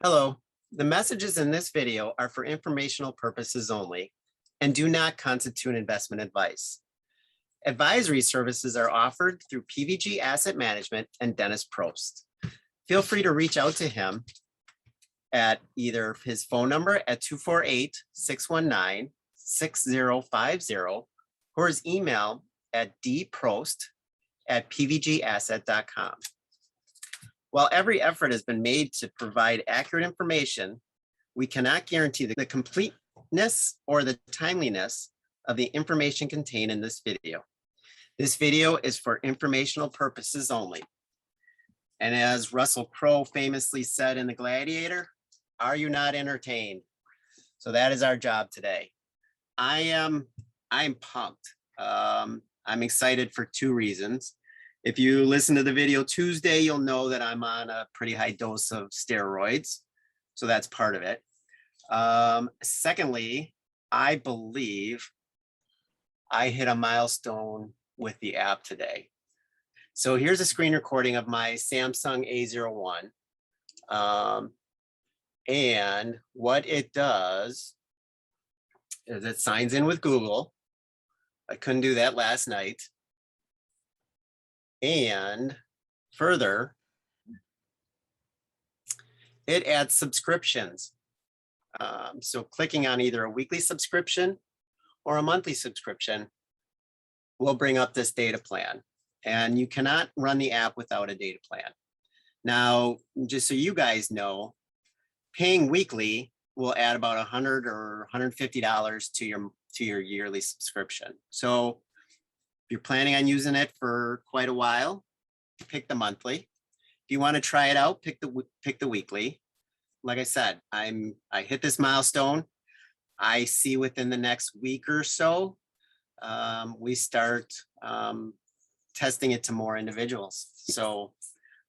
Hello, the messages in this video are for informational purposes only and do not constitute investment advice. Advisory services are offered through PVG Asset Management and Dennis Prost. Feel free to reach out to him at either his phone number at 248-619-6050 or his email at dprost@pvgasset.com. While every effort has been made to provide accurate information, we cannot guarantee the completeness or the timeliness of the information contained in this video. This video is for informational purposes only. And as Russell Crowe famously said in The Gladiator, are you not entertained? So that is our job today. I'm pumped. I'm excited for two reasons. If you listen to the video Tuesday, you'll know that I'm on a pretty high dose of steroids. So that's part of it. Secondly, I believe I hit a milestone with the app today. So here's a screen recording of my Samsung A01. And what it does is it signs in with Google. I couldn't do that last night. And further, it adds subscriptions. So clicking on either a weekly subscription or a monthly subscription will bring up this data plan. And you cannot run the app without a data plan. Now, just so you guys know, paying weekly will add about $100 or $150 to your yearly subscription. So if you're planning on using it for quite a while, pick the monthly. If you want to try it out, pick the weekly. Like I said, I hit this milestone. I see within the next week or so, we start testing it to more individuals. So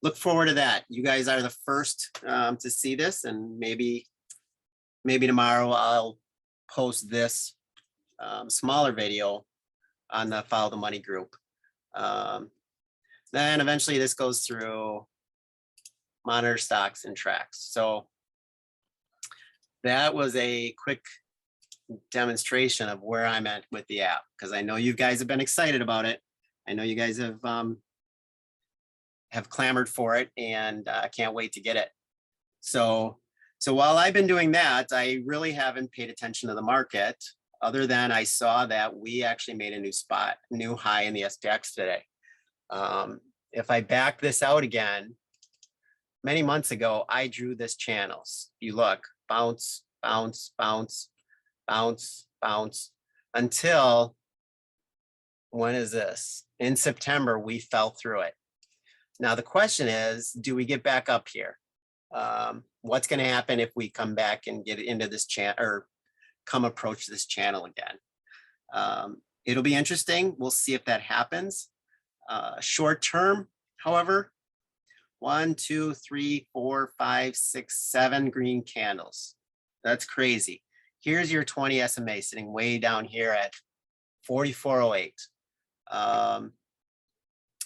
look forward to that. You guys are the first to see this, and maybe tomorrow I'll post this smaller video on the Follow the Money group. Then eventually this goes through monitor stocks and tracks. So that was a quick demonstration of where I'm at with the app, because I know you guys have been excited about it. I know you guys have clamored for it, and I can't wait to get it. So while I've been doing that, I really haven't paid attention to the market, other than I saw that we actually made a new high in the SPX today. If I back this out again, many months ago, I drew this channels. You look, bounce, bounce, bounce, bounce, bounce, until, when is this? In September, we fell through it. Now the question is, do we get back up here? What's going to happen if we come back and get into this channel, or come approach this channel again? It'll be interesting. We'll see if that happens. Short term, however, 1, 2, 3, 4, 5, 6, 7 green candles. That's crazy. Here's your 20 SMA sitting way down here at 4408.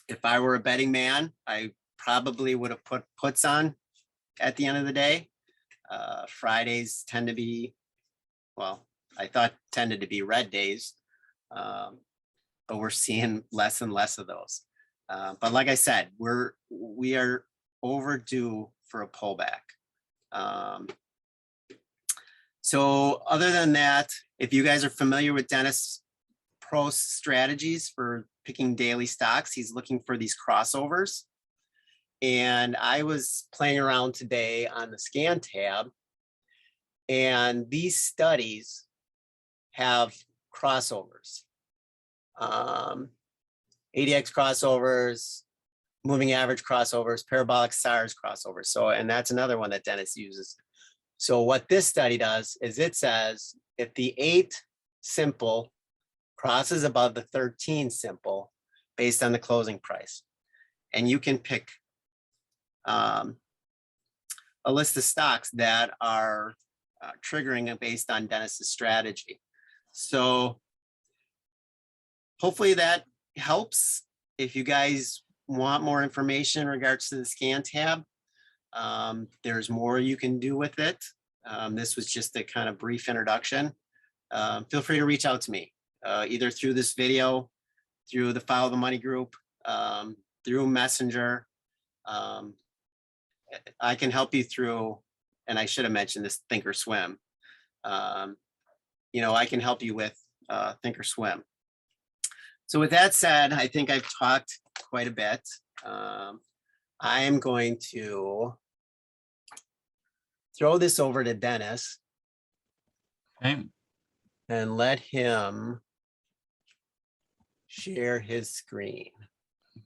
If I were a betting man, I probably would have put puts on at the end of the day. Fridays tend to be, well, I thought tended to be red days, but we're seeing less and less of those. But like I said, we are overdue for a pullback. So other than that, if you guys are familiar with Dennis Prost's strategies for picking daily stocks, he's looking for these crossovers. And I was playing around today on the scan tab, and these studies have crossovers, ADX crossovers, moving average crossovers, parabolic SARS crossovers. So, and that's another one that Dennis uses. So what this study does is it says if the 8 simple crosses above the 13 simple based on the closing price, and you can pick a list of stocks that are triggering it based on Dennis's strategy. So hopefully that helps. If you guys want more information in regards to the scan tab, There's more you can do with it. This was just a kind of brief introduction. Feel free to reach out to me, either through this video, through the Follow the Money group, through Messenger. I can help you through, and I should have mentioned this Thinkorswim. I can help you with Thinkorswim. So with that said, I think I've talked quite a bit. I am going to throw this over to Dennis. Okay. And let him share his screen.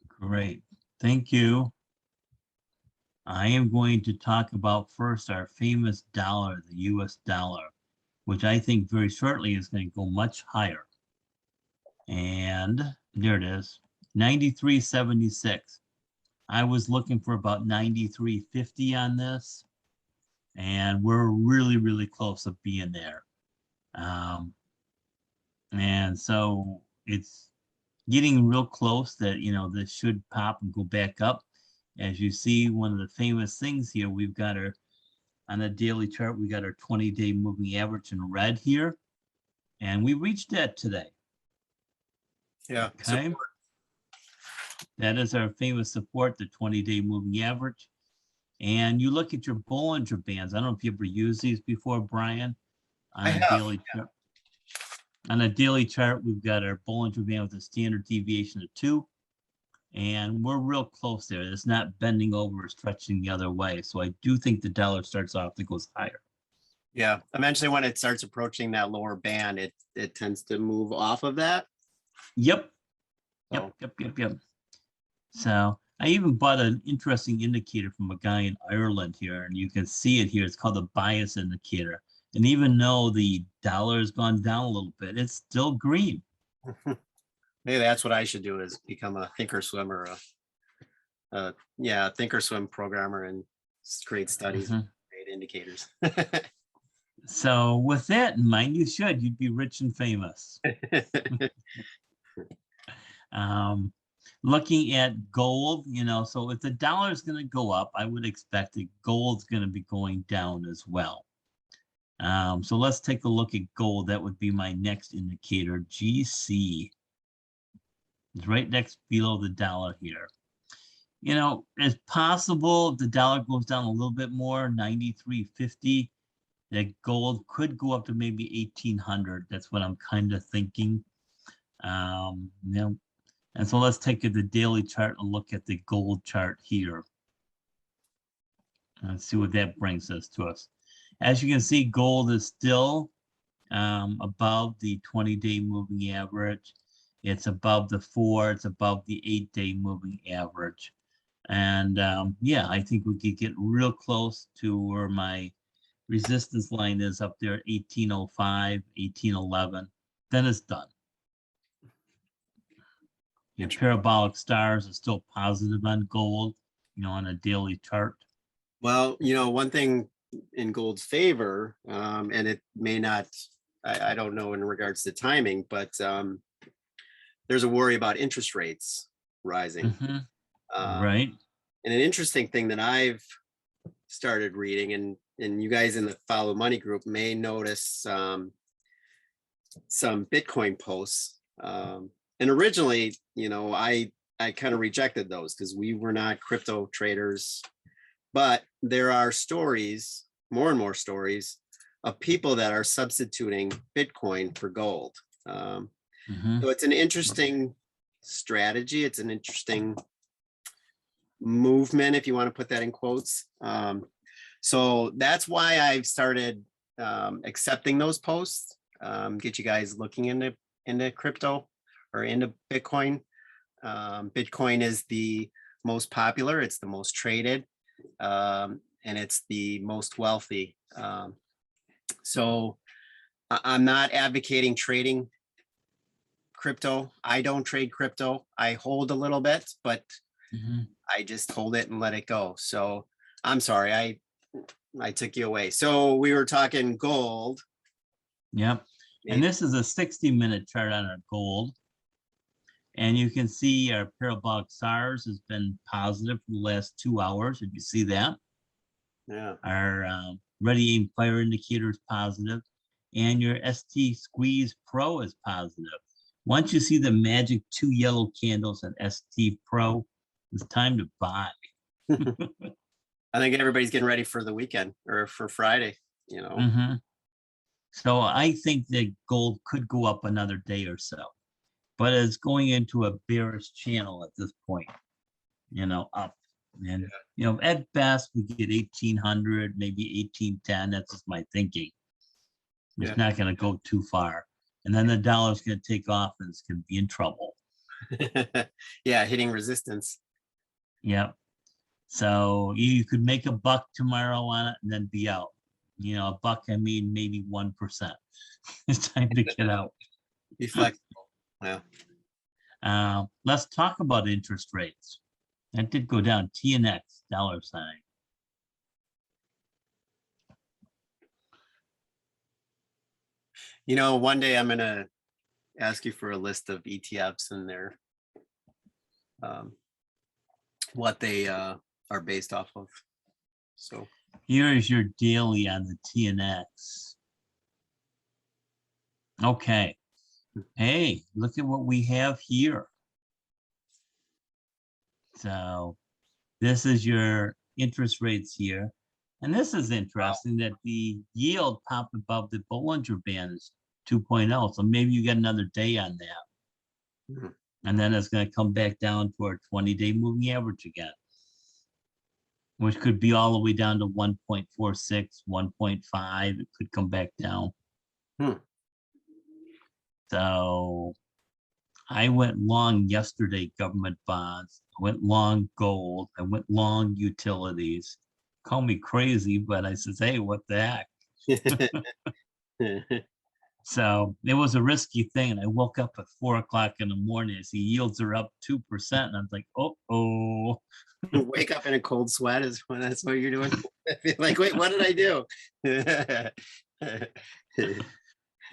Great. Thank you. I am going to talk about first our famous dollar, the US dollar, which I think very shortly is going to go much higher. And there it is, 93.76. I was looking for about 93.50 on this, and we're really, really close to being there. And so it's getting real close that, this should pop and go back up. As you see, one of the famous things here, we've got our, on a daily chart, we got our 20-day moving average in red here, and we reached that today. Yeah. Okay. Support. That is our famous support, the 20-day moving average. And you look at your Bollinger Bands. I don't know if you ever used these before, Brian, on a daily chart. On a daily chart, we've got our Bollinger Band with a standard deviation of 2. And we're real close there. It's not bending over or stretching the other way. So I do think the dollar starts off that goes higher. Yeah. Eventually, when it starts approaching that lower band, it tends to move off of that. Yep. So. Yep. So I even bought an interesting indicator from a guy in Ireland here, and you can see it here. It's called the bias indicator. And even though the dollar has gone down a little bit, it's still green. Maybe that's what I should do, is become a Thinkorswim or a Thinkorswim programmer and create studies, create indicators. So with that in mind, you'd be rich and famous. Looking at gold, so if the dollar is going to go up, I would expect that gold's going to be going down as well. So let's take a look at gold. That would be my next indicator. GC is right next below the dollar here. It's possible if the dollar goes down a little bit more, 93.50, that gold could go up to maybe 1,800. That's what I'm kind of thinking. And so let's take the daily chart and look at the gold chart here. Let's see what that brings us to us. As you can see, gold is still above the 20-day moving average. It's above the 4. It's above the 8-day moving average. And I think we could get real close to where my resistance line is up there at 1805, 1811. Then it's done. Your parabolic stars are still positive on gold, on a daily chart. Well, one thing in gold's favor, and it may not, I don't know in regards to timing, but there's a worry about interest rates rising. Right. And an interesting thing that I've started reading, and you guys in the Follow Money group may notice some Bitcoin posts. And originally, I kind of rejected those because we were not crypto traders. But there are stories, more and more stories, of people that are substituting Bitcoin for gold. So it's an interesting strategy. It's an interesting movement, if you want to put that in quotes. So that's why I've started accepting those posts, get you guys looking into crypto or into Bitcoin. Bitcoin is the most popular. It's the most traded. And it's the most wealthy. So I'm not advocating trading crypto. I don't trade crypto. I hold a little bit, but I just hold it and let it go. So I'm sorry, I took you away. So we were talking gold. Yep. And this is a 60-minute chart on our gold. And you can see our parabolic SARS has been positive for the last 2 hours. Did you see that? Yeah. Our ready aim fire indicator is positive, and your ST squeeze pro is positive. Once you see the magic 2 yellow candles at ST pro, it's time to buy. I think everybody's getting ready for the weekend or for Friday, you know. Mhm. So I think that gold could go up another day or so, but it's going into a bearish channel at this point, up. And, at best, we get 1800, maybe 1810. That's just my thinking. It's Yeah. not going to go too far. And then the dollar's going to take off and it's going to be in trouble. Yeah, hitting resistance. Yep. So you could make a buck tomorrow on it and then be out. A buck, I mean, maybe 1%. It's time to get out. Be flexible. Yeah. Let's talk about interest rates. That did go down. TNX, $. One day I'm gonna ask you for a list of ETFs and their what they are based off of. So Here is your daily on the TNX. Okay. Hey, look at what we have here. So this is your interest rates here. And this is interesting that the yield popped above the Bollinger Band is 2.0. So maybe you get another day on that. Mhm. And then it's going to come back down to our 20-day moving average again, which could be all the way down to 1.46, 1.5. It could come back down. So I went long yesterday, government bonds. I went long gold. I went long utilities. Call me crazy, but I says, hey, what the heck? So it was a risky thing. And I woke up at 4 o'clock in the morning. I see yields are up 2%. And I'm like, oh. Wake up in a cold sweat is when that's what you're doing. Like, wait, what did I do?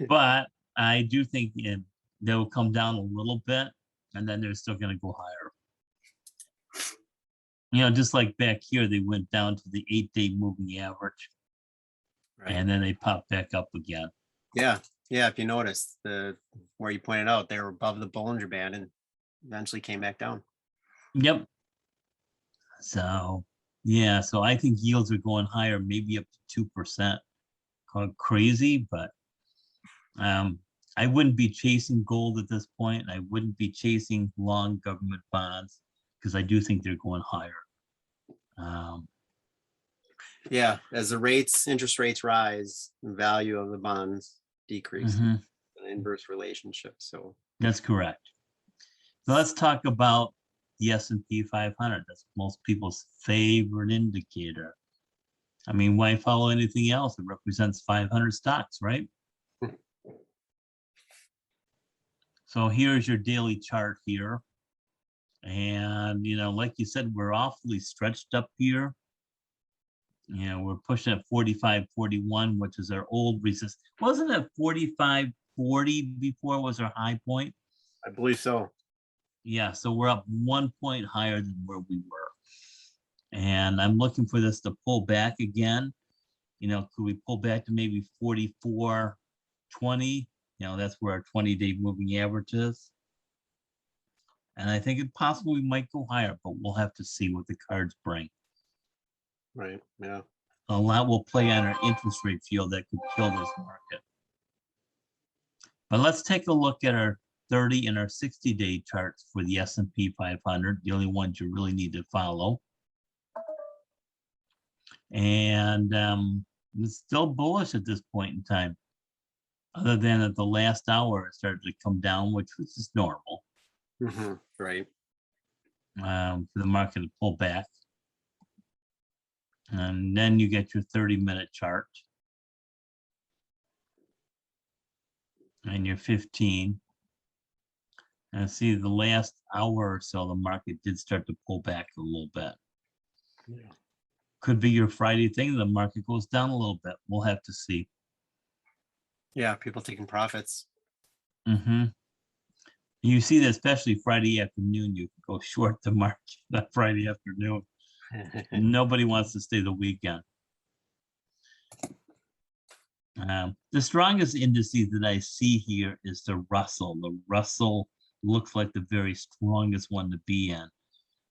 But I do think they'll come down a little bit, and then they're still going to go higher. Just like back here, they went down to the 8-day moving average, Right. and then they popped back up again. Yeah. If you notice where you pointed out, they were above the Bollinger Band and eventually came back down. Yep. So yeah, so I think yields are going higher, maybe up to 2%. Called crazy, but I wouldn't be chasing gold at this point. I wouldn't be chasing long government bonds because I do think they're going higher. Yeah, as the interest rates rise, the value of the bonds decrease. An inverse relationship. So that's correct. So let's talk about the S&P 500. That's most people's favorite indicator. I mean, why follow anything else? It represents 500 stocks, right? So here's your daily chart here. And, like you said, we're awfully stretched up here. We're pushing at 45.41, which is our old resistance. Wasn't it 45.40 before was our high point? I believe so. Yeah, so we're up 1 point higher than where we were. And I'm looking for this to pull back again. Could we pull back to maybe 44.20? That's where our 20-day moving average is. And I think it possibly might go higher, but we'll have to see what the cards bring. Right. Yeah. A lot will play on our interest rate field that could kill this market. But let's take a look at our 30 and our 60-day charts for the S&P 500, the only ones you really need to follow. And it's still bullish at this point in time, other than at the last hour it started to come down, which was just normal. Right. For the market to pull back. And then you get your 30-minute chart and your 15. And see, the last hour or so, the market did start to pull back a little bit. Yeah. Could be your Friday thing. The market goes down a little bit. We'll have to see. Yeah, people taking profits. You see that especially Friday afternoon, you can go short the market that Friday afternoon. Nobody wants to stay the weekend. The strongest indices that I see here is the Russell. The Russell looks like the very strongest one to be in.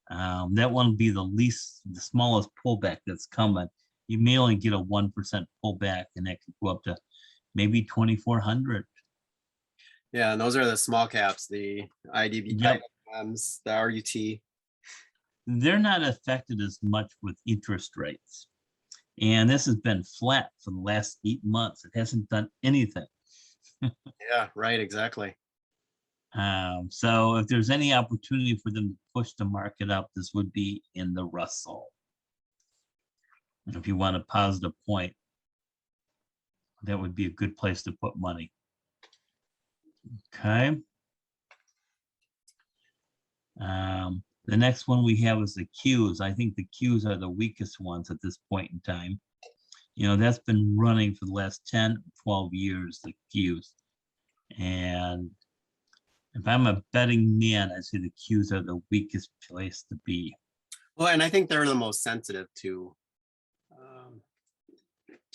That one will be the smallest pullback that's coming. You may only get a 1% pullback, and that could go up to maybe 2,400. Yeah, and those are the small caps, the IDB, Yep. IBMs, the RUT. They're not affected as much with interest rates. And this has been flat for the last 8 months. It hasn't done anything. Yeah, right, exactly. So if there's any opportunity for them to push the market up, this would be in the Russell. If you want a positive point, that would be a good place to put money. Okay. The next one we have is the Qs. I think the Qs are the weakest ones at this point in time. You know, that's been running for the last 10, 12 years, the Qs. And if I'm a betting man, I say the Qs are the weakest place to be. Well, and I think they're the most sensitive to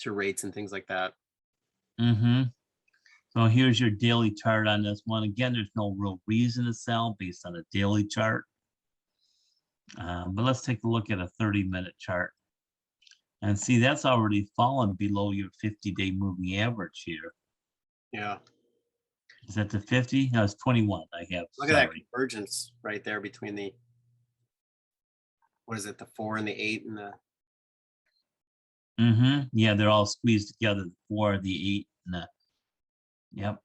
rates and things like that. So here's your daily chart on this one. Again, there's no real reason to sell based on a daily chart. But let's take a look at a 30-minute chart. And see, that's already fallen below your 50-day moving average here. Yeah. Is that the 50? No, it's 21 I have. Look at that convergence right there between the, what is it, the 4 and the 8 and the. Yeah, they're all squeezed together, the 4, the 8, and the, yep.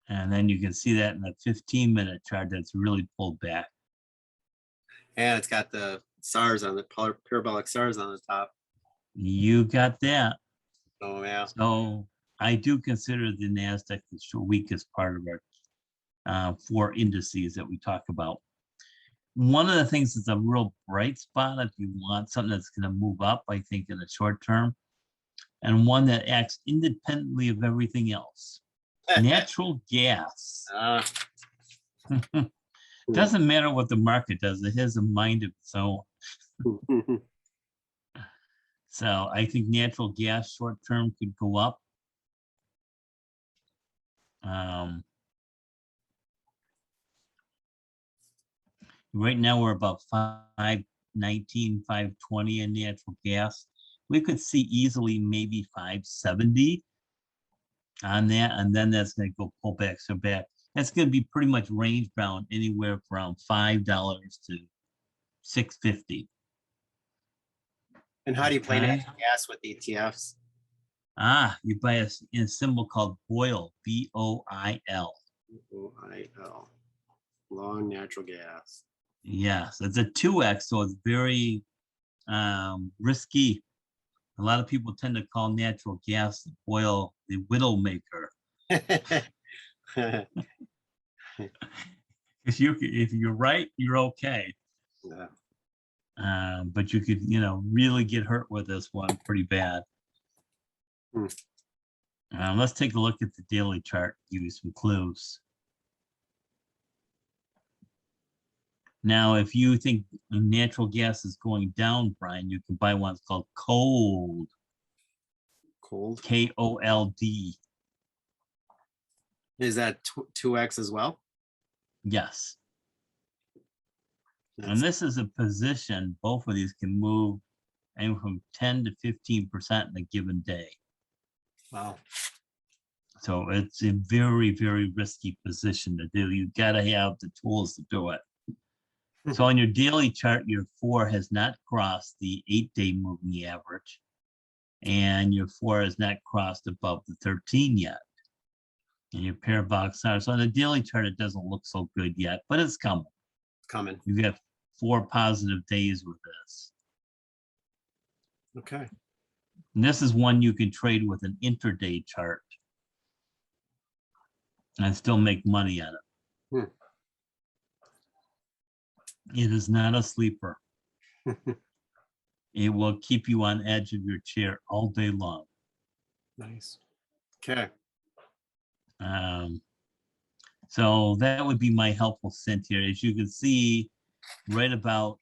And then you can see that in the 15-minute chart that's really pulled back. And it's got the SARS on the parabolic SARS on the top. You got that. Oh, yeah. So I do consider the Nasdaq the weakest part of our 4 indices that we talk about. One of the things that's a real bright spot, if you want something that's going to move up, I think, in the short term, and one that acts independently of everything else. Natural gas. Doesn't matter what the market does, it has a mind of its own. So I think natural gas short term could go up. Right now we're about 519, 520 in natural gas. We could see easily maybe 570 on that, and then that's going to go pull back. So back, that's going to be pretty much range bound anywhere from $5 to $6.50. And how do you play natural gas with ETFs? You buy a symbol called BOIL, B-O-I-L. B-O-I-L. Long natural gas. Yes, it's a 2x, so it's very risky. A lot of people tend to call natural gas oil the widow maker. If you're right, you're okay. Yeah. But you could, really get hurt with this one pretty bad. Let's take a look at the daily chart, give you some clues. Now, if you think natural gas is going down, Brian, you can buy one that's called Cold. Cold? K-O-L-D. Is that 2x as well? Yes. And this is a position, both of these can move anywhere from 10 to 15% in a given day. Wow. So it's a very, very risky position to do. You've got to have the tools to do it. So on your daily chart, your 4 has not crossed the 8-day moving average, and your 4 has not crossed above the 13 yet. And your parabolic SARS. So on the daily chart, it doesn't look so good yet, but it's coming. It's coming. You got 4 positive days with this. Okay. And this is one you can trade with an intraday chart and still make money on it. It is not a sleeper. It will keep you on edge of your chair all day long. Nice. Okay. So that would be my helpful scent here. As you can see, right about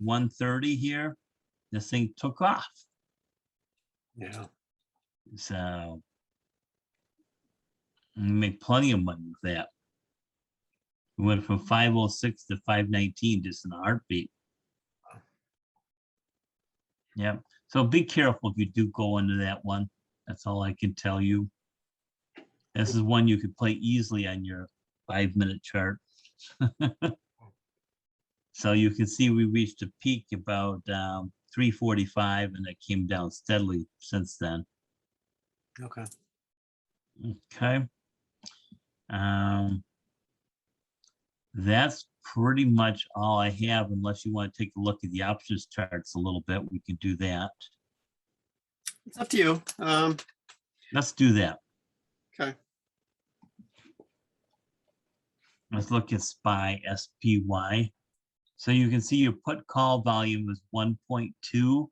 1:30 here, this thing took off. Yeah. So you make plenty of money with that. We went from 506 to 519 just in a heartbeat. Yeah. So be careful if you do go into that one. That's all I can tell you. This is one you could play easily on your 5-minute chart. So you can see we reached a peak about 345 and it came down steadily since then. Okay. Okay. That's pretty much all I have, unless you want to take a look at the options charts a little bit. We can do that. It's up to you. Let's do that. Okay. Let's look at SPY. So you can see your put call volume is 1.2.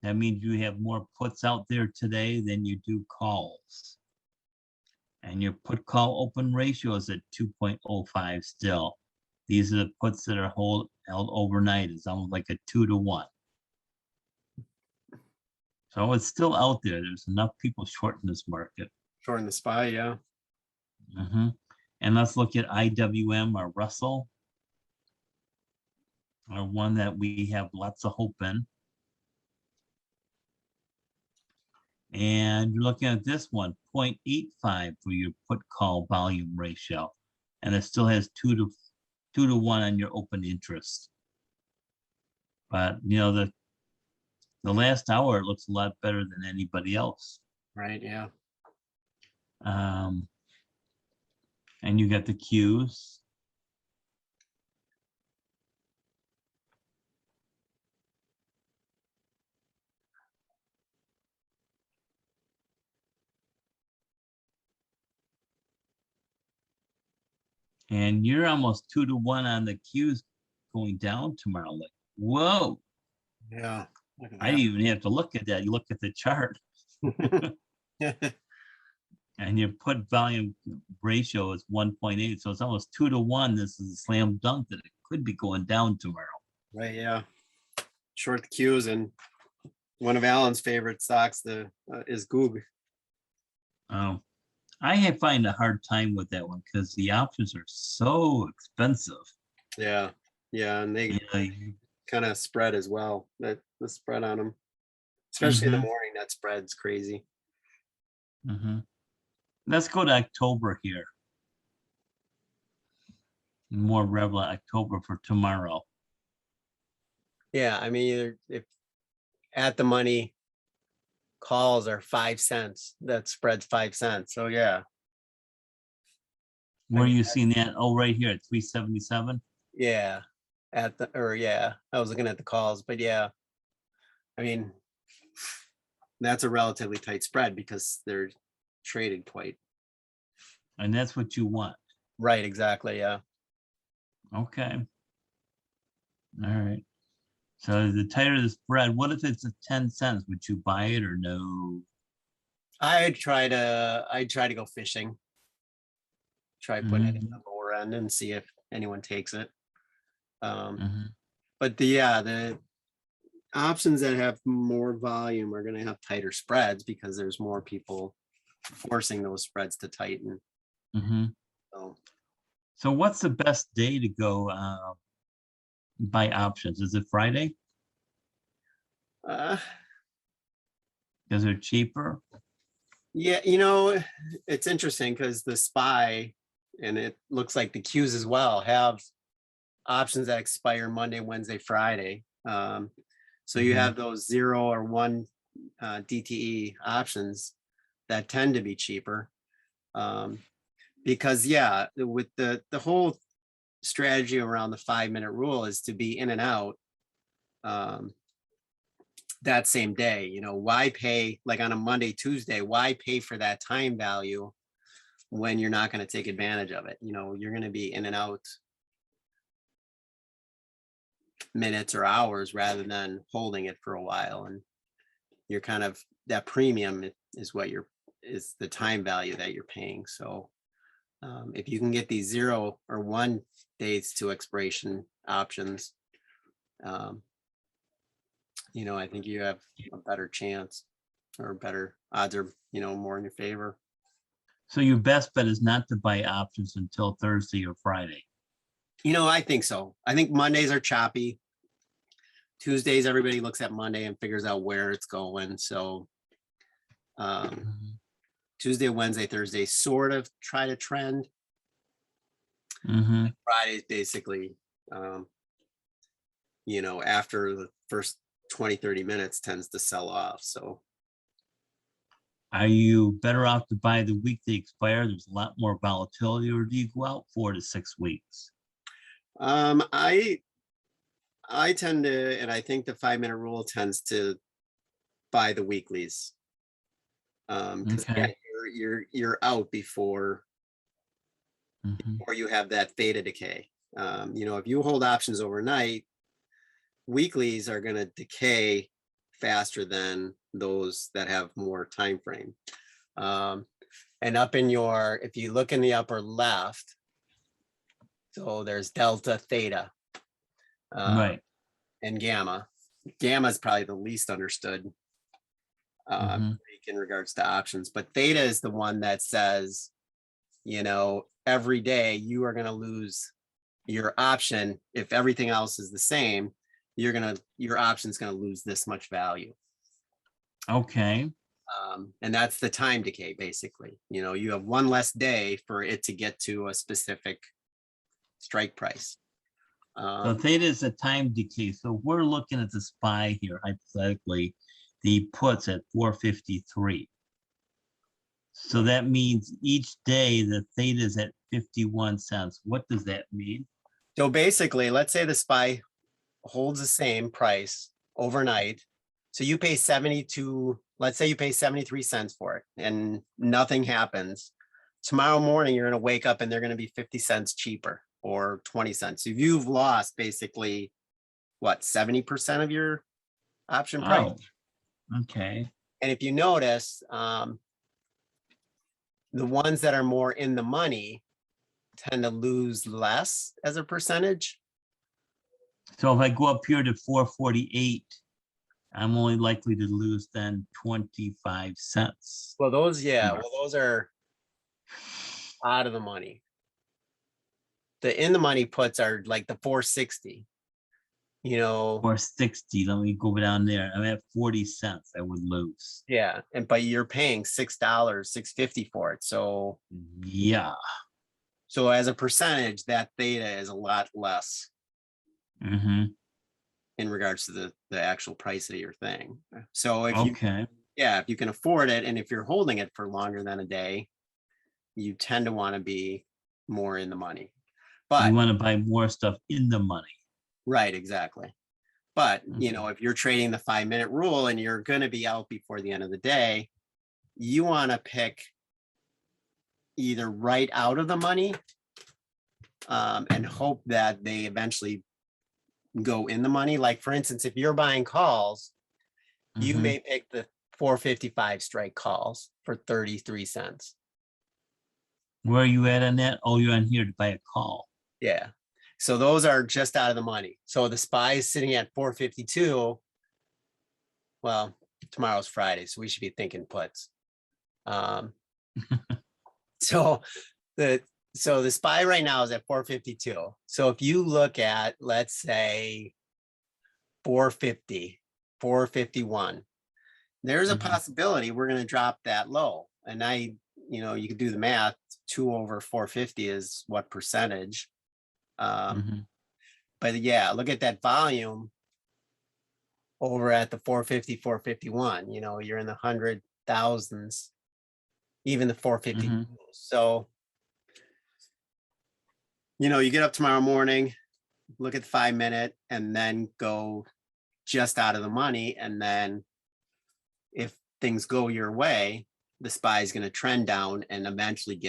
That means you have more puts out there today than you do calls. And your put call open ratio is at 2.05 still. These are the puts that are held overnight. It's almost like a 2-to-1. So it's still out there. There's enough people shorting this market. Shorting the SPY, yeah. And let's look at IWM or Russell, or one that we have lots of hope in. And you're looking at this one, 0.85 for your put call volume ratio. And it still has 2-to-1 on your open interest. But you know, the last hour, it looks a lot better than anybody else. Right, yeah. And you got the Qs. And you're almost 2-to-1 on the Qs going down tomorrow. Like, whoa. Yeah. Look at I didn't even have to look at that. You look at the chart. that. And your put volume ratio is 1.8. So it's almost 2-to-1. This is a slam dunk that it could be going down tomorrow. Right, yeah. Short the Qs, and one of Alan's favorite stocks is Goog. I find a hard time with that one because the options are so expensive. Yeah, yeah, and they kind of spread as well. That the spread on them, especially in the morning, that spread's crazy. Let's go to October here. More relevant October for tomorrow. Yeah, I mean, if at the money calls are 5 cents, that spreads 5 cents. So yeah. Where are you seeing that? Oh, right here at 377. Yeah, yeah, I was looking at the calls, but yeah, I mean, that's a relatively tight spread because they're traded quite. And that's what you want. Right, exactly, yeah. Okay. All right. So the tighter the spread, what if it's at 10 cents? Would you buy it or no? I'd try to go fishing. Try putting it in the lower end and see if anyone takes it. But the options that have more volume are going to have tighter spreads because there's more people forcing those spreads to tighten. So what's the best day to go buy options? Is it Friday? Because they're cheaper? Yeah, it's interesting because the SPY, and it looks like the Qs as well, have options that expire Monday, Wednesday, Friday. So you have those 0 or 1 DTE options that tend to be cheaper. Because with the whole strategy around the 5-minute rule is to be in and out that same day. Why pay, like on a Monday, Tuesday, why pay for that time value when you're not going to take advantage of it? You're going to be in and out minutes or hours rather than holding it for a while. And you're kind of, that premium is is the time value that you're paying. So if you can get these 0 or 1 days to expiration options, I think you have a better chance, or better odds are, more in your favor. So your best bet is not to buy options until Thursday or Friday. I think so. I think Mondays are choppy. Tuesdays, everybody looks at Monday and figures out where it's going. So Tuesday, Wednesday, Thursday sort of try to trend. Fridays basically, after the first 20-30 minutes tends to sell off. So Are you better off to buy the week they expire? There's a lot more volatility, or do you go out 4 to 6 weeks? I tend to, and I think the 5-minute rule tends to buy the weeklies. Because Okay. you're out before or you have that theta decay. If you hold options overnight, weeklies are going to decay faster than those that have more time frame. And up in if you look in the upper left, so there's delta, theta, Right. and gamma. Gamma is probably the least understood in regards to options, but theta is the one that says, every day you are going to lose your option. If everything else is the same, your option's going to lose this much value. Okay. And that's the time decay, basically. You have one less day for it to get to a specific strike price. So theta is a time decay. So we're looking at the SPY here, hypothetically, the puts at 453. So that means each day the theta is at 51 cents. What does that mean? So basically, let's say the SPY holds the same price overnight. So you pay let's say you pay 73 cents for it and nothing happens. Tomorrow morning, you're going to wake up and they're going to be 50 cents cheaper or 20 cents. So you've lost basically what, 70% of your option price. Oh, okay. And if you notice, the ones that are more in the money tend to lose less as a percentage. So if I go up here to 448, I'm only likely to lose then 25 cents. Well, those are out of the money. The in the money puts are like the 460. 460. Let me go down there. I'm at 40 cents. I would lose. Yeah, but you're paying $6, $6.50 for it. So yeah. So as a percentage, that theta is a lot less in regards to the actual price of your thing. So if you can afford it, and if you're holding it for longer than a day, you tend to want to be more in the money. But you want to buy more stuff in the money. Right, exactly. But if you're trading the 5-minute rule and you're going to be out before the end of the day, you want to pick either right out of the money and hope that they eventually go in the money. Like, for instance, if you're buying calls, you may pick the 455 strike calls for 33 cents. Where are you at on that? Oh, you're on here to buy a call. Yeah. So those are just out of the money. So the SPY is sitting at 452. Well, tomorrow's Friday, so we should be thinking puts. So the SPY right now is at 452. So if you look at, let's say, 450, 451, there's a possibility we're going to drop that low. And you could do the math. 2 over 450 is what percentage? But yeah, look at that volume over at the 450, 451. You're in the 100,000s, even the 450. So you get up tomorrow morning, look at the 5-minute, and then go just out of the money. And then if things go your way, the SPY is going to trend down and eventually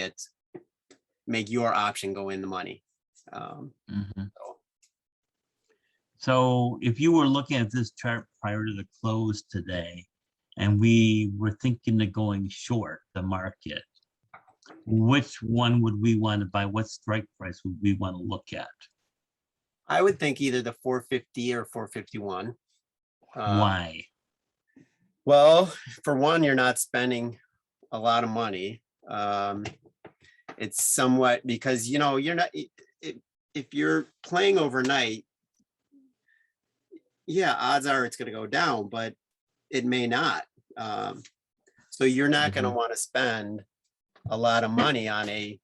make your option go in the money. So if you were looking at this chart prior to the close today, and we were thinking of going short the market, which one would we want to buy? What strike price would we want to look at? I would think either the 450 or 451. Why? Well, for one, you're not spending a lot of money. It's somewhat because, you're not, if you're playing overnight, yeah, odds are it's going to go down, but it may not. So you're not going to want to spend a lot of money on a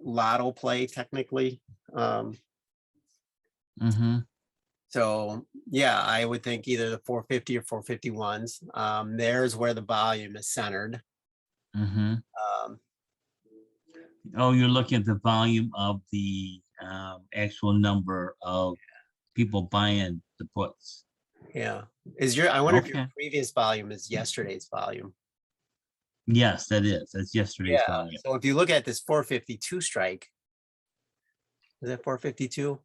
lotto play, technically. So yeah, I would think either the 450 or 451s. There's where the volume is centered. Oh, you're looking at the volume of the actual number of people buying the puts. Yeah. I wonder if your previous volume is yesterday's volume. Yes, that is. That's yesterday's Yeah. volume. So if you look at this 452 strike, is that 452?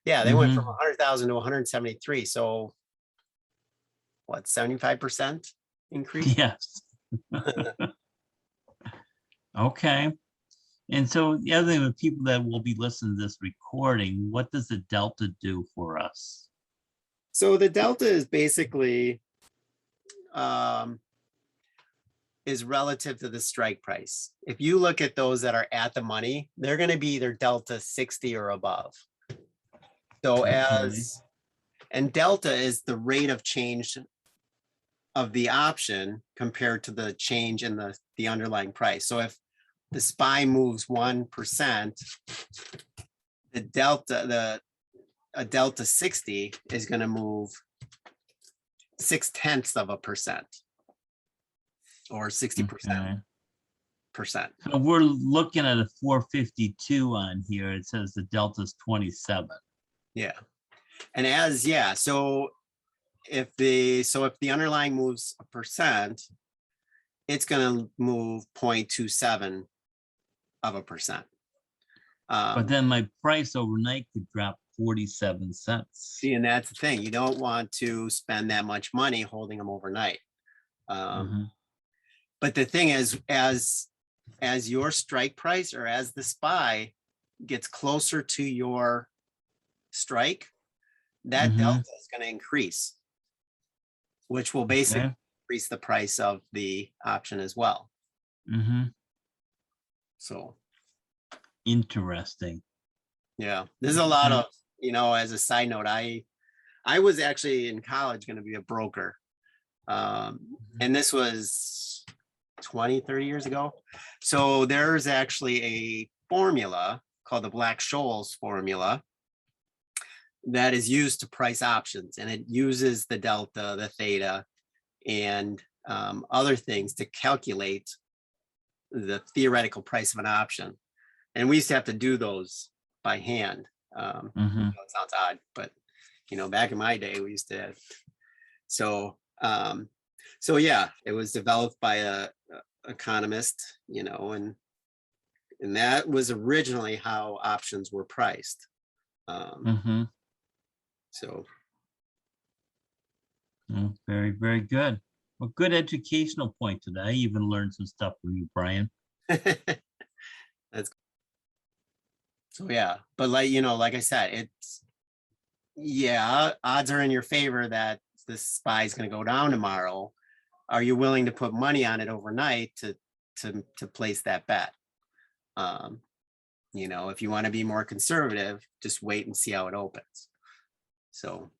Yeah, they went from 100,000 to 173. So what, 75% increase? Yes. Okay. And so the other thing with people that will be listening to this recording, what does the delta do for us? So the delta is basically is relative to the strike price. If you look at those that are at the money, they're going to be either delta 60 or above. So and delta is the rate of change of the option compared to the change in the underlying price. So if the SPY moves 1%, the delta, a delta 60 is going to move 0.6% or 60%. So we're looking at a 452 on here. It says the delta is 27. Yeah. And so if the underlying moves 1%, it's going to move 0.27%. But then my price overnight could drop 47 cents. See, and that's the thing. You don't want to spend that much money holding them overnight. But the thing is, as your strike price or as the SPY gets closer to your strike, that delta is going to increase, which will basically increase the price of the option as well. So interesting. Yeah, there's a lot of, as a side note, I was actually in college going to be a broker. And this was 20, 30 years ago. So there's actually a formula called the Black-Scholes formula that is used to price options, and it uses the delta, the theta, and other things to calculate the theoretical price of an option. And we used to have to do those by hand. It sounds odd, but back in my day, we used to. So yeah, it was developed by a economist, and that was originally how options were priced. So. Very, very good. Well, good educational point today. I even learned some stuff from you, Brian. That's so yeah, but like I said, odds are in your favor that the SPY is going to go down tomorrow. Are you willing to put money on it overnight to place that bet? If you want to be more conservative, just wait and see how it opens. So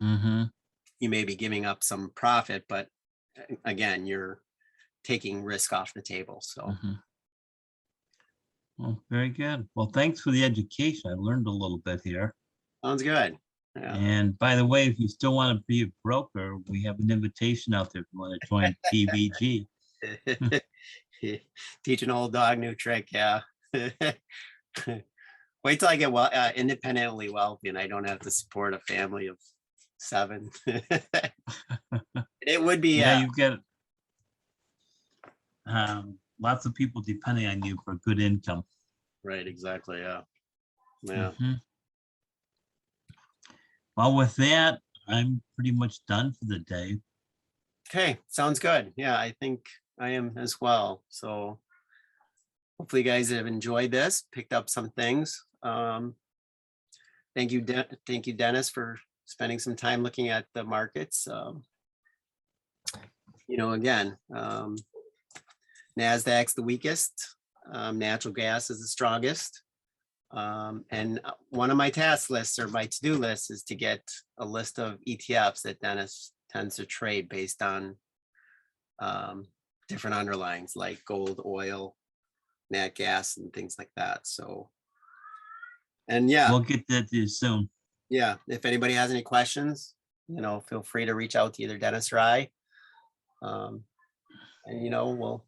you may be giving up some profit, but again, you're taking risk off the table. So. Well, very good. Well, thanks for the education. I learned a little bit here. Sounds good. Yeah. And by the way, if you still want to be a broker, we have an invitation out there if you want to join TVG. Teach an old dog new trick. Yeah. Wait till I get independently wealthy and I don't have to support a family of 7. It would be. Yeah, you've got lots of people depending on you for good income. Right. Exactly. Yeah. Yeah. Well, with that, I'm pretty much done for the day. Okay. Sounds good. Yeah, I think I am as well. So hopefully you guys have enjoyed this, picked up some things. Thank you, Dennis, for spending some time looking at the markets. You know, again, Nasdaq's the weakest. Natural gas is the strongest. And one of my task lists or my to-do list is to get a list of ETFs that Dennis tends to trade based on different underlyings like gold, oil, nat gas, and things like that. So, and yeah, We'll get that to you soon. yeah, if anybody has any questions, you know, feel free to reach out to either Dennis or I. And you know,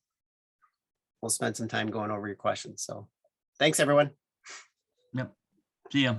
we'll spend some time going over your questions. So thanks, everyone. Yep. See ya.